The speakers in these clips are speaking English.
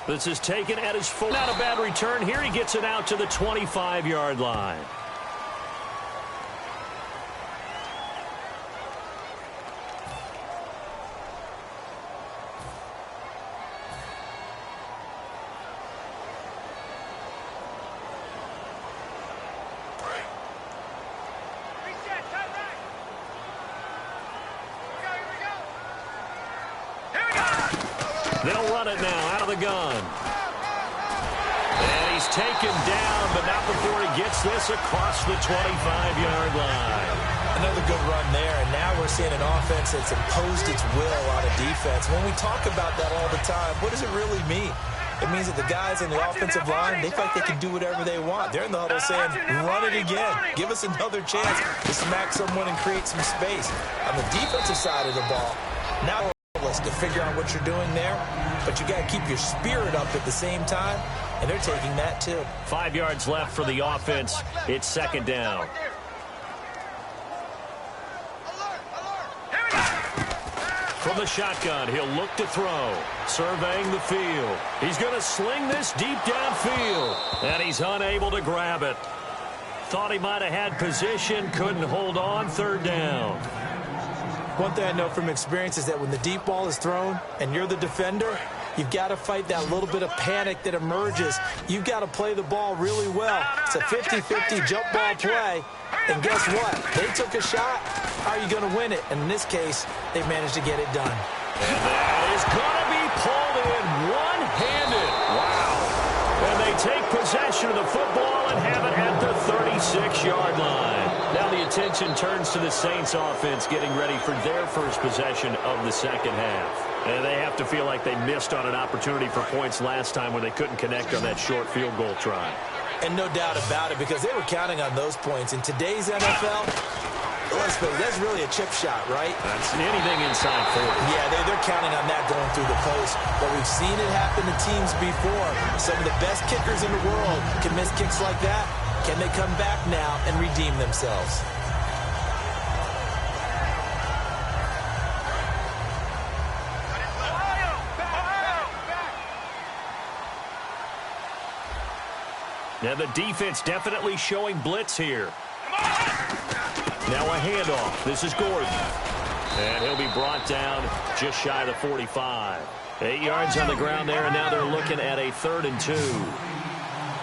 This is taken at his full. Not a bad return here. He gets it out to the 25-yard line. They'll run it now out of the gun. And he's taken down, but not before he gets this across the 25-yard line. Another good run there, and now we're seeing an offense that's imposed its will on a defense. When we talk about that all the time, what does it really mean? It means that the guys in the offensive line, they feel like they can do whatever they want. They're in the huddle saying, run it again. Give us another chance to smack someone and create some space. On the defensive side of the ball, now to figure out what you're doing there, but you got to keep your spirit up at the same time, and they're taking that too. 5 yards left for the offense. It's second down. From the shotgun, he'll look to throw. Surveying the field. He's going to sling this deep downfield, and he's unable to grab it. Thought he might have had position, couldn't hold on. Third down. One thing I know from experience is that when the deep ball is thrown and you're the defender, you've got to fight that little bit of panic that emerges. You've got to play the ball really well. It's a 50-50 jump ball play. And guess what? They took a shot. How are you going to win it? And in this case, they managed to get it done. And that is going to be pulled in one-handed. Wow. And they take possession of the football and have it at the 36-yard line. Now the attention turns to the Saints offense getting ready for their first possession of the second half. And they have to feel like they missed on an opportunity for points last time when they couldn't connect on that short field goal try. And no doubt about it, because they were counting on those points. In today's NFL, let's face it, that's really a chip shot, right? That's anything inside 40. Yeah, they're counting on that going through the post. But we've seen it happen to teams before. Some of the best kickers in the world can miss kicks like that. Can they come back now and redeem themselves? Now the defense definitely showing blitz here. Now a handoff. This is Gordon. And he'll be brought down just shy of the 45. 8 yards on the ground there, and now they're looking at a 3rd and 2.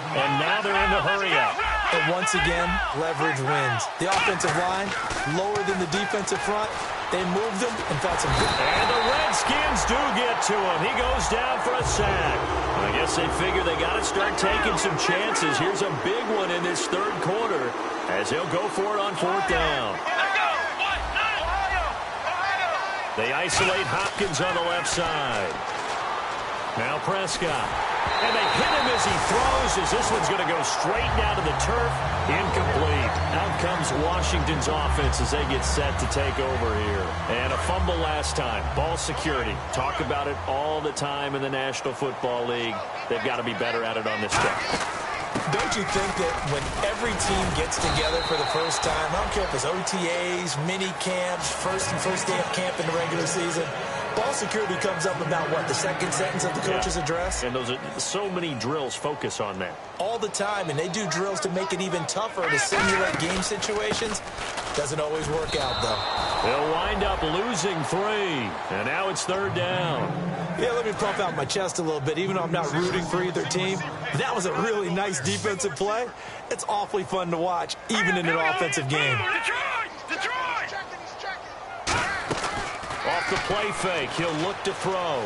And now they're in the hurry up. And once again, leverage wins. The offensive line, lower than the defensive front. They moved them and found some good. And the Redskins do get to him. He goes down for a sack. I guess they figure they got to start taking some chances. Here's a big one in this third quarter as he'll go for it on 4th down. They isolate Hopkins on the left side. Now Prescott. And they hit him as he throws, as this one's going to go straight down to the turf. Incomplete. Out comes Washington's offense as they get set to take over here. And a fumble last time. Ball security. Talk about it all the time in the National Football League. They've got to be better at it on this stuff. Don't you think that when every team gets together for the first time, I don't care if it's OTAs, mini camps, first day of camp in the regular season, ball security comes up about, what, the second sentence of the coach's address? And those are so many drills focus on that. All the time, and they do drills to make it even tougher to simulate game situations. Doesn't always work out, though. They'll wind up losing 3, and now it's 3rd down. Yeah, let me puff out my chest a little bit, even though I'm not rooting for either team. That was a really nice defensive play. It's awfully fun to watch, even in an offensive game. Off the play fake, he'll look to throw.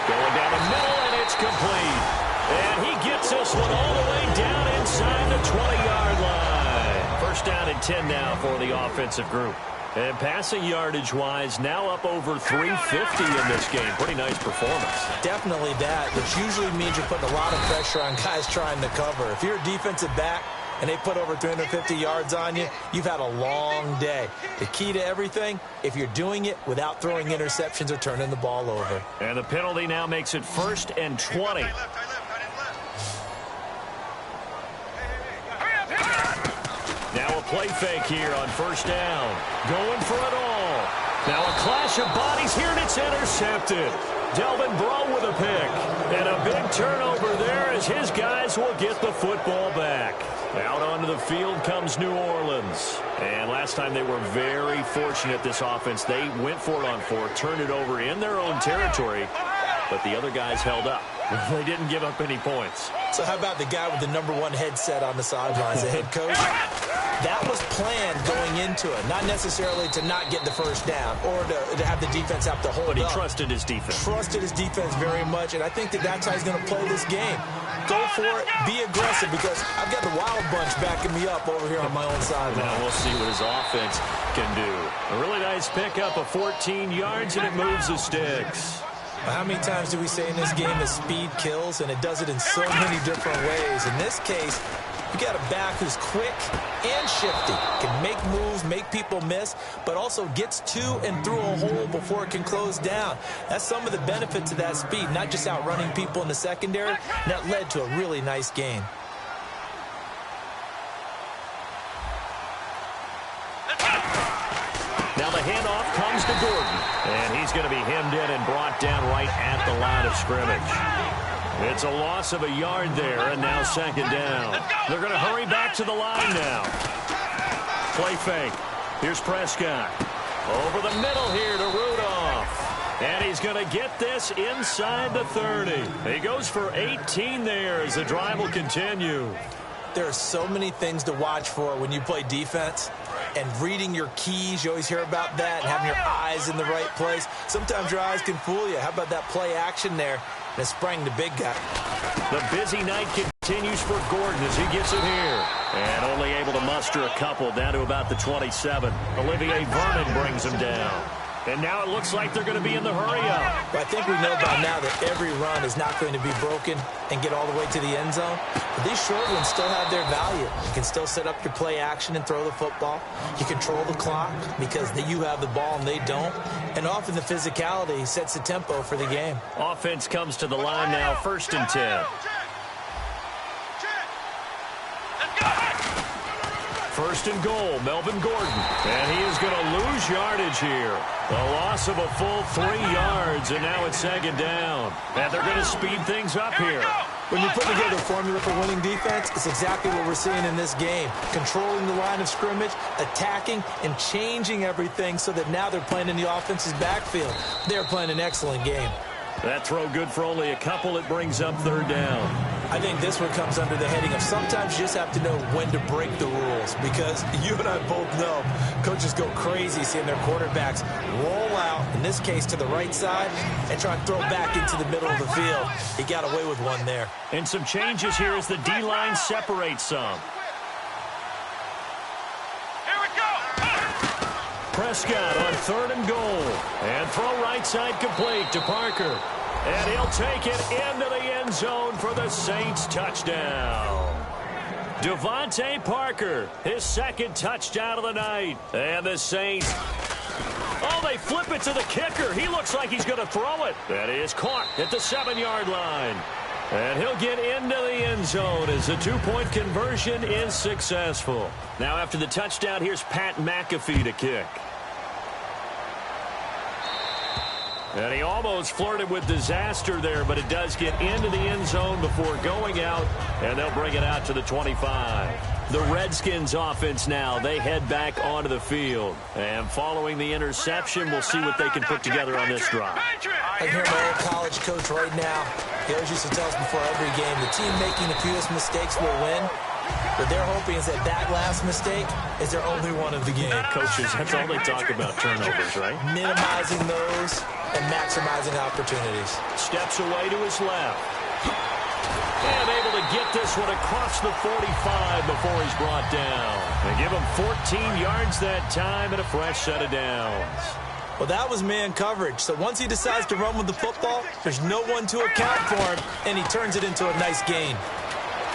Going down the middle, and it's complete. And he gets this one all the way down inside the 20-yard line. First down and 10 now for the offensive group. And passing yardage-wise, now up over 350 in this game. Pretty nice performance. Definitely that, which usually means you're putting a lot of pressure on guys trying to cover. If you're a defensive back and they put over 350 yards on you, you've had a long day. The key to everything, if you're doing it without throwing interceptions or turning the ball over. And the penalty now makes it 1st and 20. Now a play fake here on 1st down. Going for it all. Now a clash of bodies here, and it's intercepted. Delvin Breaux with a pick. And a big turnover there as his guys will get the football back. Out onto the field comes New Orleans. And last time they were very fortunate, this offense. They went for it on 4, turned it over in their own territory, but the other guys held up. They didn't give up any points. So how about the guy with the #1 headset on the sidelines, the head coach? That was planned going into it, not necessarily to not get the first down or to have the defense have to hold up. But he trusted his defense. Trusted his defense very much, and I think that's how he's going to play this game. Go for it, be aggressive, because I've got the wild bunch backing me up over here on my own sideline. Now we'll see what his offense can do. A really nice pickup of 14 yards, and it moves the sticks. How many times do we say in this game that speed kills, and it does it in so many different ways? In this case, you got a back who's quick and shifty, can make moves, make people miss, but also gets to and through a hole before it can close down. That's some of the benefits of that speed, not just outrunning people in the secondary, and that led to a really nice game. Now the handoff comes to Gordon, and he's going to be hemmed in and brought down right at the line of scrimmage. It's a loss of a yard there, and now second down. They're going to hurry back to the line now. Play fake. Here's Prescott. Over the middle here to Rudolph. And he's going to get this inside the 30. He goes for 18 there as the drive will continue. There are so many things to watch for when you play defense. And reading your keys, you always hear about that, and having your eyes in the right place. Sometimes your eyes can fool you. How about that play action there? And it sprang the big guy. The busy night continues for Gordon as he gets it here. And only able to muster a couple down to about the 27. Olivier Vernon brings him down. And now it looks like they're going to be in the hurry-up. But I think we know by now that every run is not going to be broken and get all the way to the end zone. But these short ones still have their value. You can still set up your play action and throw the football. You control the clock because you have the ball and they don't. And often the physicality sets the tempo for the game. Offense comes to the line now, 1st and 10. First and goal, Melvin Gordon. And he is going to lose yardage here. A loss of a full 3 yards, and now it's second down. And they're going to speed things up here. When you put together a formula for winning defense, it's exactly what we're seeing in this game. Controlling the line of scrimmage, attacking, and changing everything so that now they're playing in the offense's backfield. They're playing an excellent game. That throw good for only a couple. It brings up 3rd down. I think this one comes under the heading of sometimes you just have to know when to break the rules, because you and I both know coaches go crazy seeing their quarterbacks roll out, in this case to the right side, and try and throw back into the middle of the field. He got away with one there. And some changes here as the D-line separates some. Prescott on 3rd and goal. And throw right side complete to Parker. And he'll take it into the end zone for the Saints touchdown. Devontae Parker, his 2nd touchdown of the night. And the Saints, oh, they flip it to the kicker. He looks like he's going to throw it. That is caught at the 7-yard line. And he'll get into the end zone as the 2-point conversion is successful. Now after the touchdown, here's Pat McAfee to kick. And he almost flirted with disaster there, but it does get into the end zone before going out, and they'll bring it out to the 25. The Redskins offense now, they head back onto the field. And following the interception, we'll see what they can put together on this drive. I hear my old college coach right now. He always used to tell us before every game, the team making the fewest mistakes will win. What they're hoping is that last mistake is their only one of the game. Coaches, that's all they talk about, turnovers, right? Minimizing those and maximizing opportunities. Steps away to his left. And able to get this one across the 45 before he's brought down. They give him 14 yards that time and a fresh set of downs. Well, that was man coverage. So once he decides to run with the football, there's no one to account for him, and he turns it into a nice gain.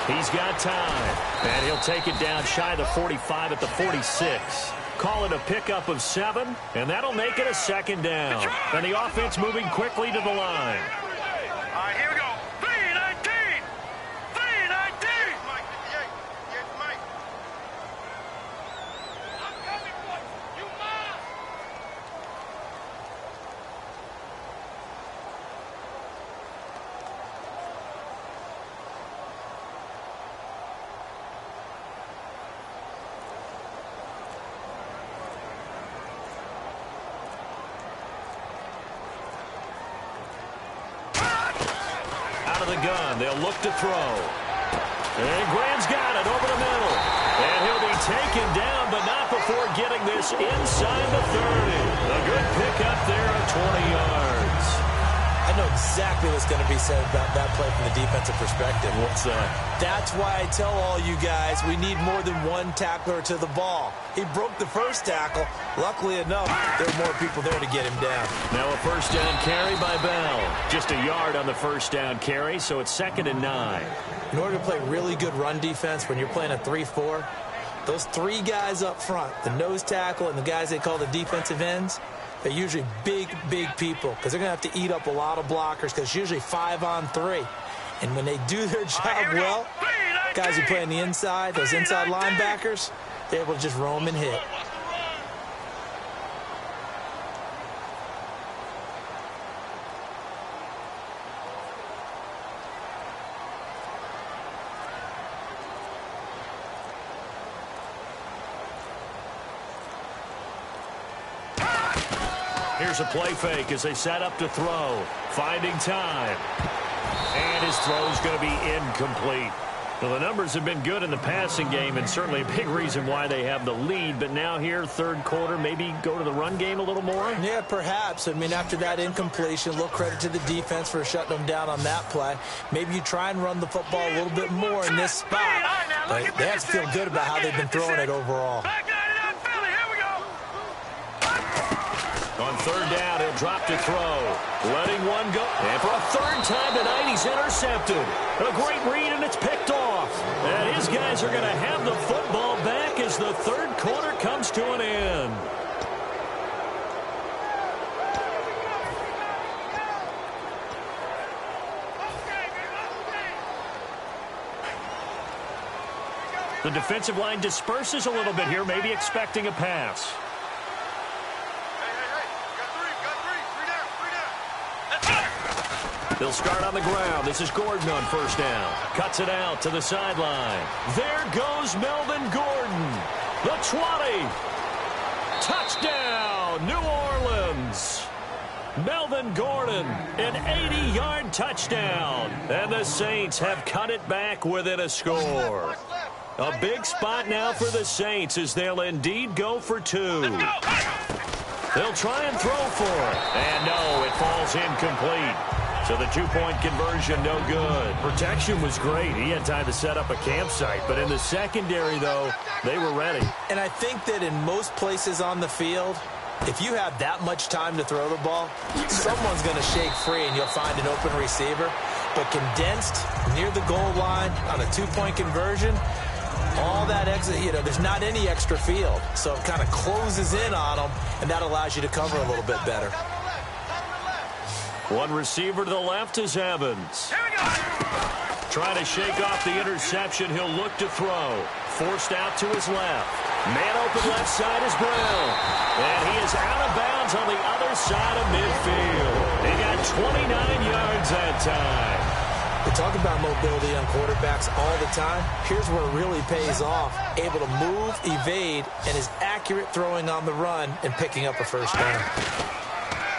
He's got time, and he'll take it down shy of the 45 at the 46. Call it a pickup of 7, and that'll make it a 2nd down. And the offense moving quickly to the line. All right, here we go. 3-19. 3-19. Mike, 58. Yes, Mike. I'm coming for you. You mine. of the gun. They'll look to throw. And Graham's got it over the middle. And he'll be taken down, but not before getting this inside the 30. A good pickup there of 20 yards. I know exactly what's going to be said about that play from the defensive perspective. What's that? That's why I tell all you guys we need more than one tackler to the ball. He broke the first tackle. Luckily enough, there were more people there to get him down. Now a first down carry by Bell. Just a yard on the first down carry, so it's 2nd and 9. In order to play really good run defense when you're playing a 3-4, those three guys up front, the nose tackle and the guys they call the defensive ends, they're usually big, big people because they're going to have to eat up a lot of blockers because it's usually 5-on-3. And when they do their job well, guys who play on the inside, those inside linebackers, they're able to just roam and hit. Here's a play fake as they set up to throw. Finding time. And his throw's going to be incomplete. Well, the numbers have been good in the passing game and certainly a big reason why they have the lead. But now here, third quarter, maybe go to the run game a little more? Yeah, perhaps. I mean, after that incompletion, a little credit to the defense for shutting them down on that play. Maybe you try and run the football a little bit more in this spot. But they have to feel good about how they've been throwing it overall. On third down, he'll drop to throw. Letting one go. And for a third time tonight, he's intercepted. A great read, and it's picked off. And his guys are going to have the football back as the third quarter comes to an end. The defensive line disperses a little bit here, maybe expecting a pass. They'll start on the ground. This is Gordon on first down. Cuts it out to the sideline. There goes Melvin Gordon. The 20. Touchdown, New Orleans. Melvin Gordon, an 80-yard touchdown. And the Saints have cut it back within a score. A big spot now for the Saints as they'll indeed go for two. They'll try and throw for it. And no, it falls incomplete. So the two-point conversion, no good. Protection was great. He had time to set up a campsite. But in the secondary, though, they were ready. And I think that in most places on the field, if you have that much time to throw the ball, someone's going to shake free and you'll find an open receiver. But condensed near the goal line on a two-point conversion, all that exit, there's not any extra field. So it kind of closes in on them, and that allows you to cover a little bit better. One receiver to the left is Evans. Trying to shake off the interception. He'll look to throw. Forced out to his left. Man open left side is Brown. And he is out of bounds on the other side of midfield. He got 29 yards that time. We talk about mobility on quarterbacks all the time. Here's where it really pays off. Able to move, evade, and is accurate throwing on the run and picking up a first down.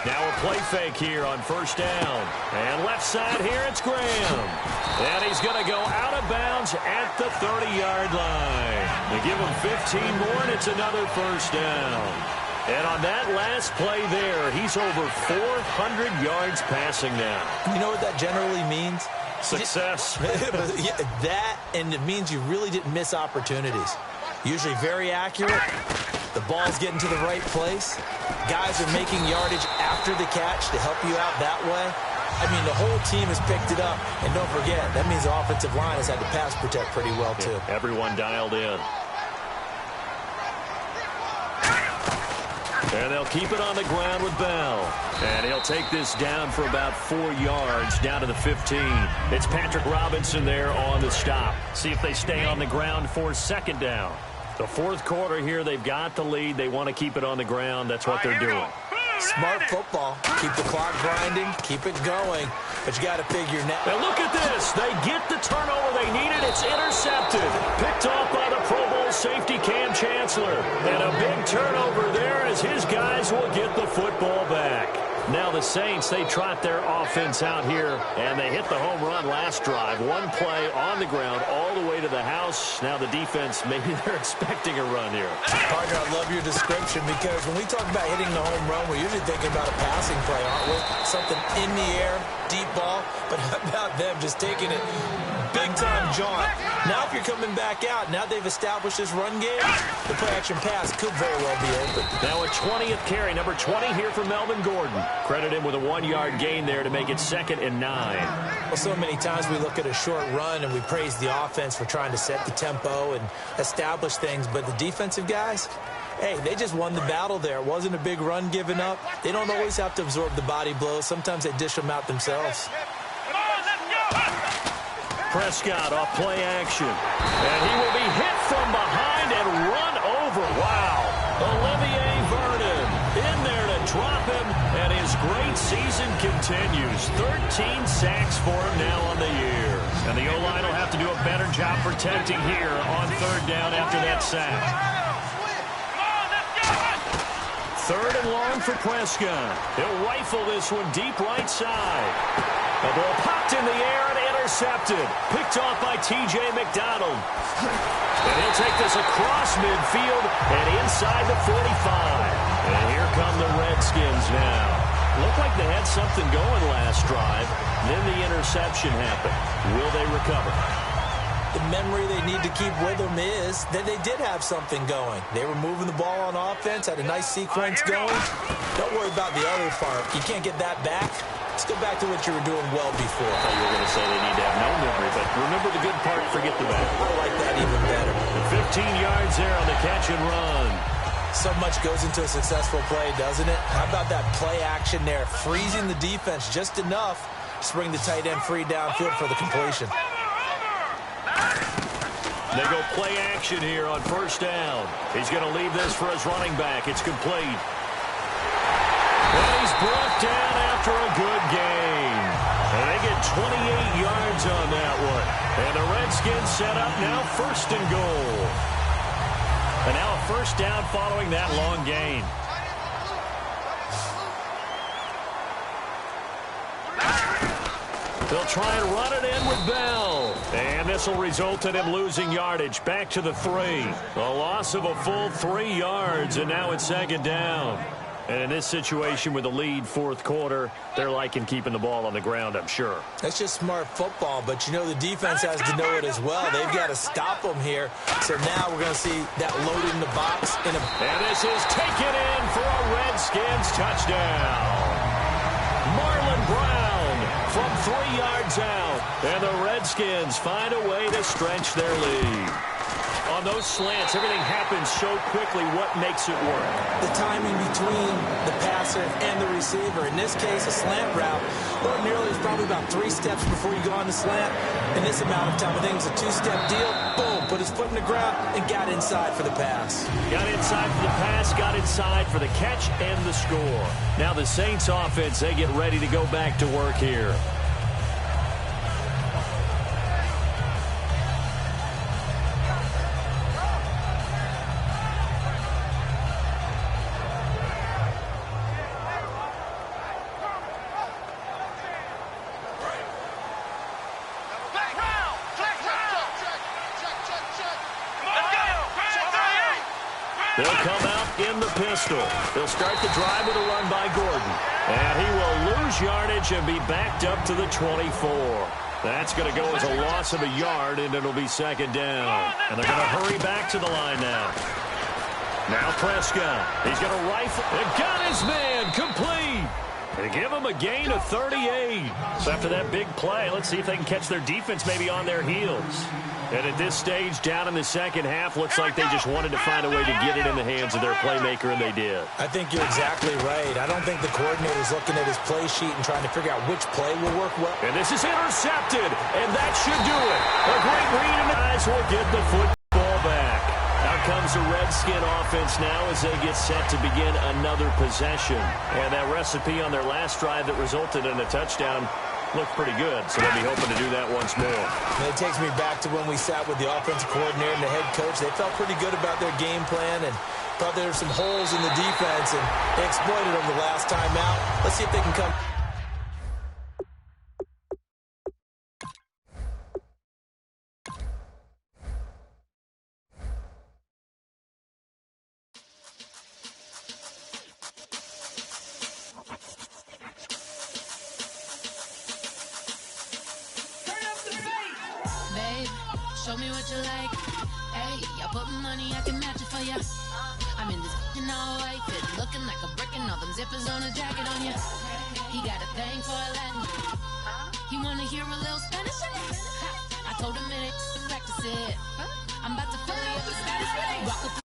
Now a play fake here on first down. And left side here, it's Graham. And he's going to go out of bounds at the 30-yard line. They give him 15 more, and it's another first down. And on that last play there, he's over 400 yards passing now. You know what that generally means? Success. That, and it means you really didn't miss opportunities. Usually very accurate. The ball's getting to the right place. Guys are making yardage after the catch to help you out that way. I mean, the whole team has picked it up. And don't forget, that means the offensive line has had to pass protect pretty well, too. Everyone dialed in. And they'll keep it on the ground with Bell. And he'll take this down for about 4 yards, down to the 15. It's Patrick Robinson there on the stop. See if they stay on the ground for second down. The fourth quarter here, they've got the lead. They want to keep it on the ground. That's what they're doing. Smart football. Keep the clock grinding. Keep it going. But you got to figure now. And look at this. They get the turnover they needed. It's intercepted. Picked off by the Pro Bowl safety Cam Chancellor. And a big turnover there as his guys will get the football back. Now the Saints, they trot their offense out here, and they hit the home run last drive. One play on the ground all the way to the house. Now the defense, maybe they're expecting a run here. Partner, I love your description because when we talk about hitting the home run, we're usually thinking about a passing play, aren't we? Something in the air, deep ball. But how about them just taking it big-time jaunt? Now if you're coming back out, now they've established this run game, the play-action pass could very well be open. Now a 20th carry, number 20 here for Melvin Gordon. Credit him with a 1-yard gain there to make it 2nd and 9. Well, so many times we look at a short run and we praise the offense for trying to set the tempo and establish things, but the defensive guys, hey, they just won the battle there. It wasn't a big run given up. They don't always have to absorb the body blows. Sometimes they dish them out themselves. Prescott off play action. And he will be hit from behind and run over. Wow. Olivier Vernon in there to drop him, and his great season continues. 13 sacks for him now on the year. And the O-line will have to do a better job protecting here on 3rd down after that sack. 3rd and long for Prescott. He'll rifle this one deep right side. The ball popped in the air and intercepted. Picked off by T.J. McDonald. And he'll take this across midfield and inside the 45. And here come the Redskins now. Looked like they had something going last drive. Then the interception happened. Will they recover? The memory they need to keep with them is that they did have something going. They were moving the ball on offense, had a nice sequence going. Don't worry about the other part. You can't get that back. Let's go back to what you were doing well before. I thought you were going to say they need to have no memory, but remember the good part, forget the bad. I like that even better. The 15 yards there on the catch and run. So much goes into a successful play, doesn't it? How about that play action there, freezing the defense just enough to bring the tight end free downfield for the completion. They go play action here on 1st down. He's going to leave this for his running back. It's complete. Well, he's brought down after a good game. And they get 28 yards on that one. And the Redskins set up now 1st and goal. And now a 1st down following that long gain. They'll try and run it in with Bell. And this will result in him losing yardage. Back to the 3. A loss of a full 3 yards, and now it's 2nd down. And in this situation with the lead 4th quarter, they're liking keeping the ball on the ground, I'm sure. That's just smart football, but you know the defense has to know it as well. They've got to stop them here. So now we're going to see that load in the box. And this is taken in for a Redskins touchdown. Marlon Brown from 3 yards out. And the Redskins find a way to stretch their lead. On those slants, everything happens so quickly. What makes it work? The timing between the passer and the receiver. In this case, a slant route. Ordinarily, it's probably about 3 steps before you go on the slant. In this amount of time, I think it's a 2-step deal. Boom, put his foot in the ground and got inside for the pass. Got inside for the pass, got inside for the catch and the score. Now the Saints offense, they get ready to go back to work here. They'll come out in the pistol. They'll start the drive with a run by Gordon. And he will lose yardage and be backed up to the 24. That's going to go as a loss of a yard, and it'll be 2nd down. And they're going to hurry back to the line now. Now Prescott. He's going to rifle. And got his man complete. They give him a gain of 38. So after that big play, let's see if they can catch their defense maybe on their heels. And at this stage, down in the 2nd half, looks like they just wanted to find a way to get it in the hands of their playmaker, and they did. I think you're exactly right. I don't think the coordinator's looking at his play sheet and trying to figure out which play will work well. And this is intercepted, and that should do it. A great read, and the guys will get the football back. Out comes the Redskin offense now as they get set to begin another possession. And that recipe on their last drive that resulted in a touchdown looked pretty good, so they'll be hoping to do that once more. And it takes me back to when we sat with the offensive coordinator and the head coach. They felt pretty good about their game plan, and Thought there were some holes in the defense, and they exploited them the last time out. Let's see if they can come. Babe, show me what you like. Hey, I put money, I can match it for ya. I'm in this all white fit, looking like a brick and all them zippers on a jacket on ya. He got a thing for a Latin. He wanna hear a little Spanish in it. I told him it, practice it. I'm about to fill you up with Spanish. Rock